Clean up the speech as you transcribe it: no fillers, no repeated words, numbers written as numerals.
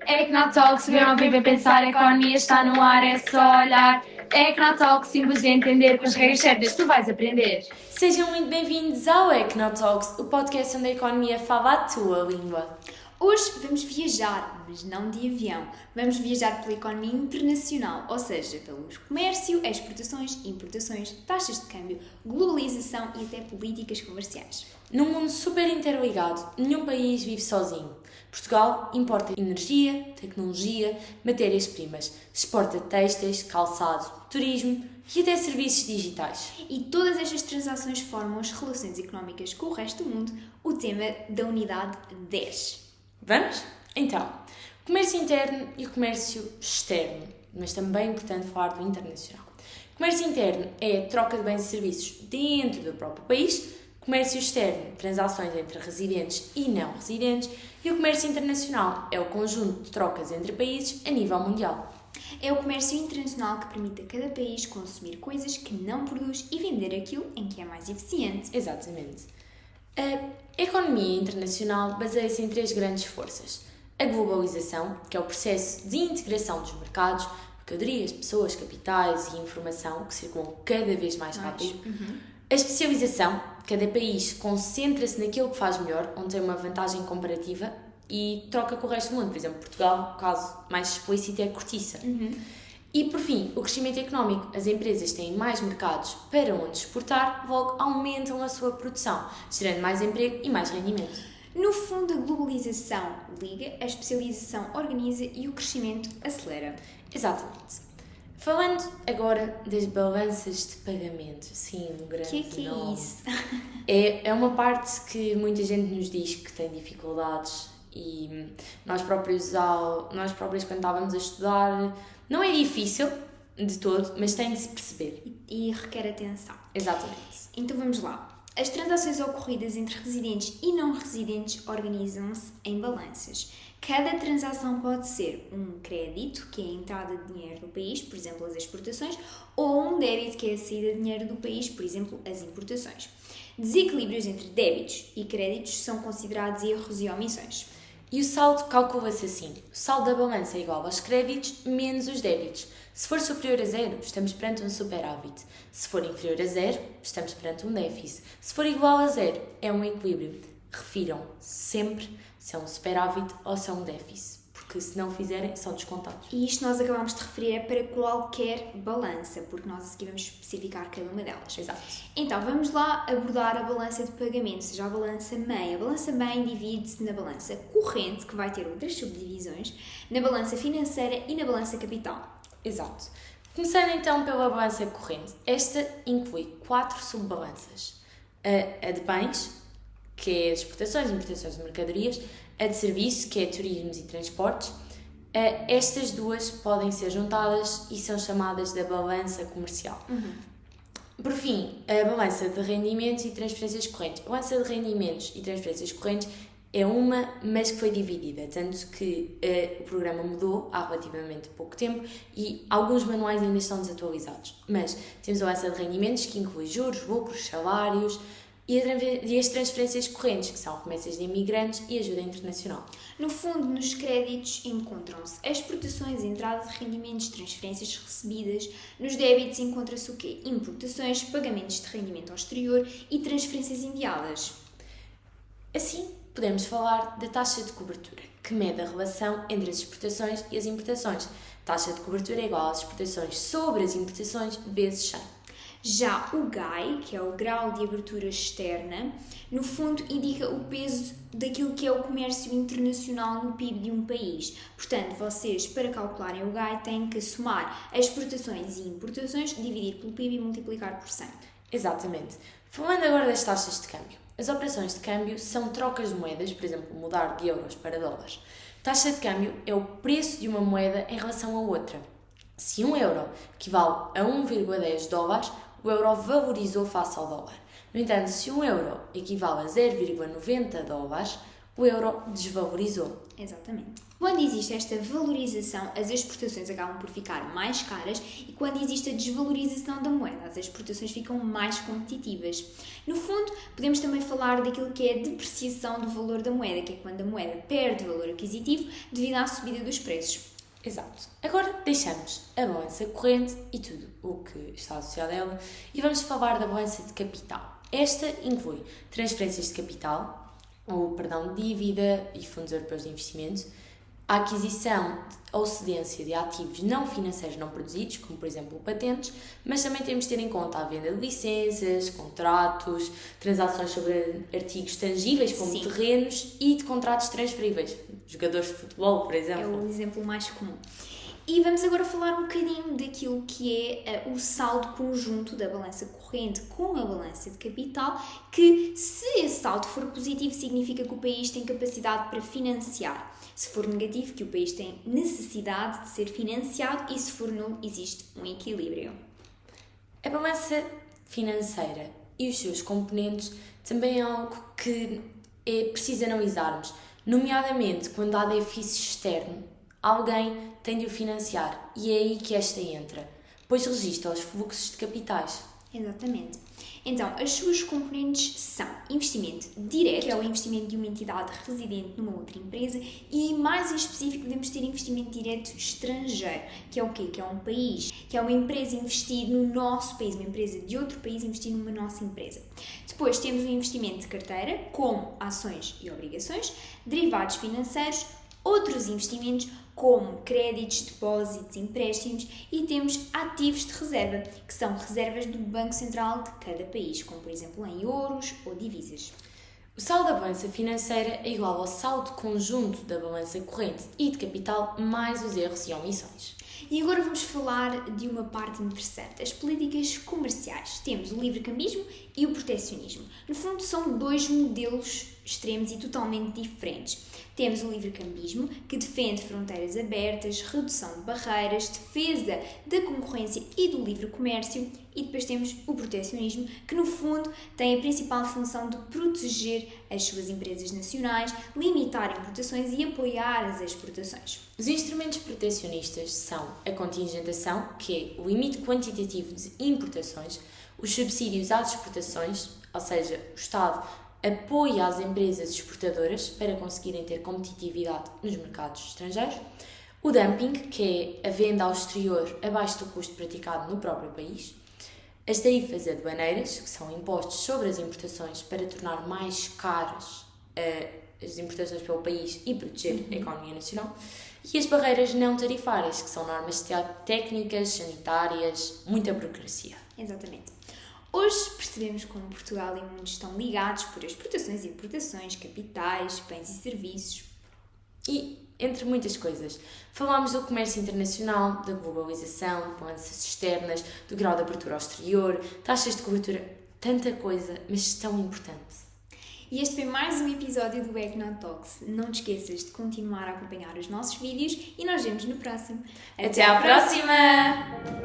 Ecnotalks, ver, ouvir, ver, pensar, a economia está no ar, é só olhar. Ecnotalks, simples de entender, com as regras certas tu vais aprender. Sejam muito bem-vindos ao Ecnotalks, o podcast onde a economia fala a tua língua. Hoje vamos viajar, mas não de avião. Vamos viajar pela economia internacional, ou seja, pelo comércio, exportações, importações, taxas de câmbio, globalização e até políticas comerciais. Num mundo super interligado, nenhum país vive sozinho. Portugal importa energia, tecnologia, matérias-primas, exporta têxteis, calçado, turismo e até serviços digitais. E todas estas transações formam as relações económicas com o resto do mundo, o tema da unidade 10. Vamos? Então, comércio interno e comércio externo, mas também é importante falar do internacional. Comércio interno é a troca de bens e serviços dentro do próprio país, comércio externo, transações entre residentes e não residentes, e o comércio internacional é o conjunto de trocas entre países a nível mundial. É o comércio internacional que permite a cada país consumir coisas que não produz e vender aquilo em que é mais eficiente. Exatamente. A economia internacional baseia-se em três grandes forças. A globalização, que é o processo de integração dos mercados, mercadorias, pessoas, capitais e informação que circulam cada vez mais rápido. A especialização, cada país concentra-se naquilo que faz melhor, onde tem uma vantagem comparativa e troca com o resto do mundo. Por exemplo, Portugal, o caso mais explícito é a cortiça. E, por fim, o crescimento económico. As empresas têm mais mercados para onde exportar, logo aumentam a sua produção, gerando mais emprego e mais rendimento. No fundo, a globalização liga, a especialização organiza e o crescimento acelera. Exatamente. Falando agora das balanças de pagamento. Sim, um grande Que é nome. isso? É uma parte que muita gente nos diz que tem dificuldades e nós próprios quando estávamos a estudar, não é difícil de todo, mas tem de se perceber. E requer atenção. Exatamente. Então vamos lá. As transações ocorridas entre residentes e não residentes organizam-se em balanças. Cada transação pode ser um crédito, que é a entrada de dinheiro no país, por exemplo, as exportações, ou um débito, que é a saída de dinheiro do país, por exemplo, as importações. Desequilíbrios entre débitos e créditos são considerados erros e omissões. E o saldo calcula-se assim. O saldo da balança é igual aos créditos menos os débitos. Se for superior a zero, estamos perante um superávit. Se for inferior a zero, estamos perante um déficit. Se for igual a zero, é um equilíbrio. Refiram sempre se é um superávit ou se é um déficit, porque se não fizerem, são descontados. E isto nós acabamos de referir é para qualquer balança, porque nós a seguir vamos especificar cada uma delas. Exato. Então, vamos lá abordar a balança de pagamento, ou seja, a balança mãe. A balança mãe divide-se na balança corrente, que vai ter outras subdivisões, na balança financeira e na balança capital. Exato. Começando então pela balança corrente. Esta inclui 4 subbalanças. A de bens, que é as exportações e importações de mercadorias, a de serviço, que é turismos e transportes. Estas duas podem ser juntadas e são chamadas da balança comercial. Por fim, a balança de rendimentos e transferências correntes. A balança de rendimentos e transferências correntes é uma, mas que foi dividida, tanto que o programa mudou há relativamente pouco tempo e alguns manuais ainda estão desatualizados. Mas temos a balança de rendimentos, que inclui juros, lucros, salários, e as transferências correntes, que são remessas de imigrantes e ajuda internacional. No fundo, nos créditos encontram-se exportações, entrada de rendimentos, transferências recebidas. Nos débitos encontra-se o quê? Importações, pagamentos de rendimento ao exterior e transferências enviadas. Assim, podemos falar da taxa de cobertura, que mede a relação entre as exportações e as importações. Taxa de cobertura é igual às exportações sobre as importações vezes 100. Já o GAI, que é o grau de abertura externa, no fundo indica o peso daquilo que é o comércio internacional no PIB de um país. Portanto, vocês, para calcularem o GAI, têm que somar as exportações e importações, dividir pelo PIB e multiplicar por 100. Exatamente. Falando agora das taxas de câmbio. As operações de câmbio são trocas de moedas, por exemplo, mudar de euros para dólares. Taxa de câmbio é o preço de uma moeda em relação a outra. Se 1 euro equivale a 1,10 dólares, o euro valorizou face ao dólar. No entanto, se 1 euro equivale a 0,90 dólares, o euro desvalorizou. Exatamente. Quando existe esta valorização, as exportações acabam por ficar mais caras e quando existe a desvalorização da moeda, as exportações ficam mais competitivas. No fundo, podemos também falar daquilo que é a depreciação do valor da moeda, que é quando a moeda perde valor aquisitivo devido à subida dos preços. Exato. Agora deixamos a balança corrente e tudo o que está associado a ela e vamos falar da balança de capital. Esta inclui transferências de capital, ou perdão, dívida e fundos europeus de investimento, a aquisição ou cedência de ativos não financeiros não produzidos, como por exemplo patentes, mas também temos de ter em conta a venda de licenças, contratos, transações sobre artigos tangíveis como Sim. terrenos e de contratos transferíveis, jogadores de futebol, por É exemplo. o exemplo mais comum. E vamos agora falar um bocadinho daquilo que é o saldo conjunto da balança corrente com a balança de capital, que se esse saldo for positivo significa que o país tem capacidade para financiar. Se for negativo, que o país tem necessidade de ser financiado e se for nulo, existe um equilíbrio. A balança financeira e os seus componentes também é algo que é preciso analisarmos, nomeadamente quando há déficit externo. Alguém tem de o financiar e é aí que esta entra, pois registra os fluxos de capitais. Exatamente. Então, as suas componentes são investimento direto, que é o investimento de uma entidade residente numa outra empresa, e mais em específico podemos ter investimento direto estrangeiro, que é o quê? Que é um país, que é uma empresa investir no nosso país, uma empresa de outro país investir numa nossa empresa. Depois temos o investimento de carteira, como ações e obrigações, derivados financeiros, outros investimentos como créditos, depósitos, empréstimos e temos ativos de reserva, que são reservas do Banco Central de cada país, como por exemplo em euros ou divisas. O saldo da balança financeira é igual ao saldo conjunto da balança corrente e de capital mais os erros e omissões. E agora vamos falar de uma parte interessante, as políticas comerciais. Temos o livre-cambismo e o protecionismo. No fundo, são dois modelos extremos e totalmente diferentes. Temos o livre-cambismo, que defende fronteiras abertas, redução de barreiras, defesa da concorrência e do livre comércio. E depois temos o protecionismo, que no fundo tem a principal função de proteger as suas empresas nacionais, limitar importações e apoiar as exportações. Os instrumentos protecionistas são a contingentação, que é o limite quantitativo de importações, os subsídios às exportações, ou seja, o Estado apoia as empresas exportadoras para conseguirem ter competitividade nos mercados estrangeiros, o dumping, que é a venda ao exterior abaixo do custo praticado no próprio país, as tarifas aduaneiras, que são impostos sobre as importações para tornar mais caras as importações pelo país e proteger a economia nacional, e as barreiras não tarifárias, que são normas técnicas, sanitárias, muita burocracia. Exatamente. Hoje percebemos como Portugal e o mundo estão ligados por exportações e importações, capitais, bens e serviços. E, entre muitas coisas, falámos do comércio internacional, da globalização, de balanças externas, do grau de abertura ao exterior, taxas de cobertura, tanta coisa, mas tão importante. E este foi mais um episódio do Talks. Não te esqueças de continuar a acompanhar os nossos vídeos e nós vemos no próximo. Até à próxima!